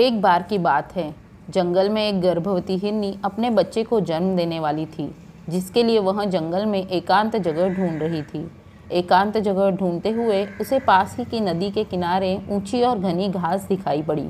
एक बार की बात है। जंगल में एक गर्भवती हिरनी अपने बच्चे को जन्म देने वाली थी, जिसके लिए वह जंगल में एकांत जगह ढूंढ रही थी। एकांत जगह ढूंढते हुए उसे पास ही की नदी के किनारे ऊंची और घनी घास दिखाई पड़ी।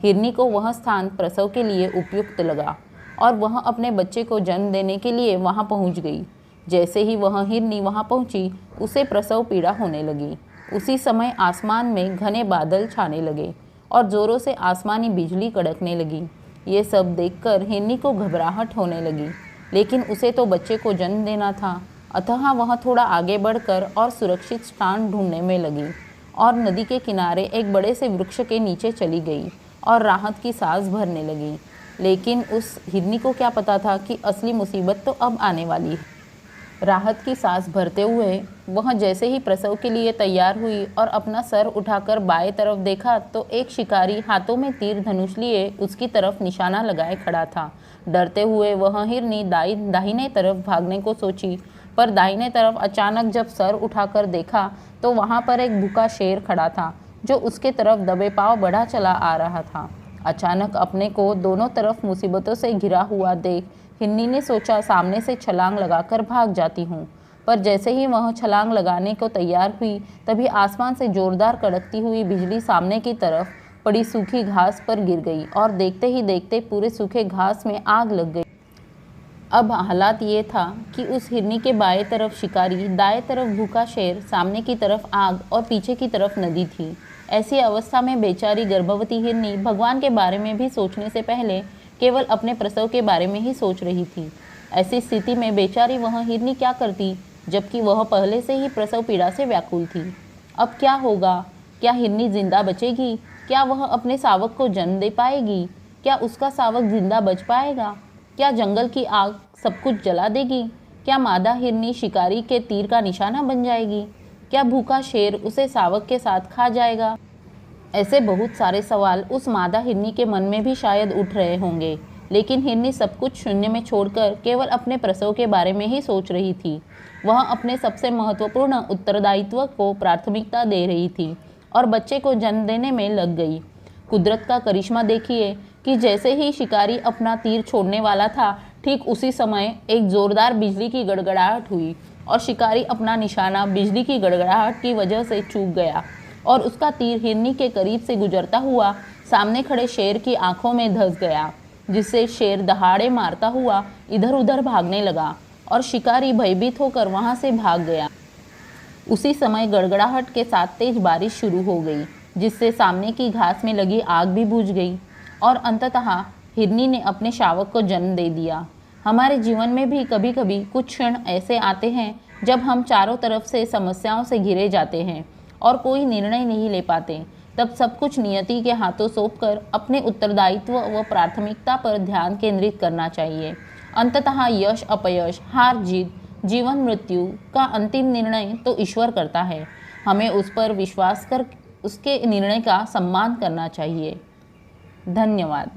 हिरनी को वह स्थान प्रसव के लिए उपयुक्त लगा और वह अपने बच्चे को जन्म देने के लिए वहां पहुंच गई। जैसे ही वह हिरनी वहां पहुंची, उसे प्रसव पीड़ा होने लगी। उसी समय आसमान में घने बादल छाने लगे और जोरों से आसमानी बिजली कड़कने लगी। ये सब देखकर हिरनी को घबराहट होने लगी, लेकिन उसे तो बच्चे को जन्म देना था। अतः वह थोड़ा आगे बढ़कर और सुरक्षित स्थान ढूंढने में लगी और नदी के किनारे एक बड़े से वृक्ष के नीचे चली गई और राहत की सांस भरने लगी। लेकिन उस हिरनी को क्या पता था कि असली मुसीबत तो अब आने वाली है। राहत की सांस भरते हुए वह जैसे ही प्रसव के लिए तैयार हुई और अपना सर उठाकर बाएं तरफ देखा तो एक शिकारी हाथों में तीर धनुष लिए उसकी तरफ निशाना लगाए खड़ा था। डरते हुए वह हिरनी दाहिने तरफ भागने को सोची, पर दाहिने तरफ अचानक जब सर उठाकर देखा तो वहां पर एक भूखा शेर खड़ा था, जो उसके तरफ दबे पांव बढ़ा चला आ रहा था। अचानक अपने को दोनों तरफ मुसीबतों से घिरा हुआ देख हिरनी ने सोचा, सामने से छलांग लगाकर भाग जाती हूँ। पर जैसे ही वह छलांग लगाने को तैयार हुई, तभी आसमान से जोरदार कड़कती हुई बिजली सामने की तरफ पड़ी सूखी घास पर गिर गई और देखते ही देखते पूरे सूखे घास में आग लग गई। अब हालात ये था कि उस हिरनी के बाएं तरफ शिकारी, दाएं तरफ भूखा शेर, सामने की तरफ आग और पीछे की तरफ नदी थी। ऐसी अवस्था में बेचारी गर्भवती हिरनी भगवान के बारे में भी सोचने से पहले केवल अपने प्रसव के बारे में ही सोच रही थी। ऐसी स्थिति में बेचारी वह हिरनी क्या करती, जबकि वह पहले से ही प्रसव पीड़ा से व्याकुल थी। अब क्या होगा? क्या हिरनी जिंदा बचेगी? क्या वह अपने शावक को जन्म दे पाएगी? क्या उसका शावक जिंदा बच पाएगा? क्या जंगल की आग सब कुछ जला देगी? क्या मादा हिरनी शिकारी के तीर का निशाना बन जाएगी? क्या भूखा शेर उसे शावक के साथ खा जाएगा? ऐसे बहुत सारे सवाल उस मादा हिरनी के मन में भी शायद उठ रहे होंगे, लेकिन हिरनी सब कुछ शून्य में छोड़कर केवल अपने प्रसव के बारे में ही सोच रही थी। वह अपने सबसे महत्वपूर्ण उत्तरदायित्व को प्राथमिकता दे रही थी और बच्चे को जन्म देने में लग गई। कुदरत का करिश्मा देखिए कि जैसे ही शिकारी अपना तीर छोड़ने वाला था, ठीक उसी समय एक जोरदार बिजली की गड़गड़ाहट हुई और शिकारी अपना निशाना बिजली की गड़गड़ाहट की वजह से चूक गया और उसका तीर हिरनी के करीब से गुजरता हुआ सामने खड़े शेर की आंखों में धंस गया, जिससे शेर दहाड़े मारता हुआ इधर उधर भागने लगा और शिकारी भयभीत होकर वहां से भाग गया। उसी समय गड़गड़ाहट के साथ तेज बारिश शुरू हो गई, जिससे सामने की घास में लगी आग भी बुझ गई और अंततः हिरनी ने अपने शावक को जन्म दे दिया। हमारे जीवन में भी कभी कभी कुछ क्षण ऐसे आते हैं जब हम चारों तरफ से समस्याओं से घिरे जाते हैं और कोई निर्णय नहीं ले पाते। तब सब कुछ नियति के हाथों सौंपकर अपने उत्तरदायित्व व प्राथमिकता पर ध्यान केंद्रित करना चाहिए। अंततः यश अपयश, हार जीत, जीवन मृत्यु का अंतिम निर्णय तो ईश्वर करता है। हमें उस पर विश्वास कर उसके निर्णय का सम्मान करना चाहिए। धन्यवाद।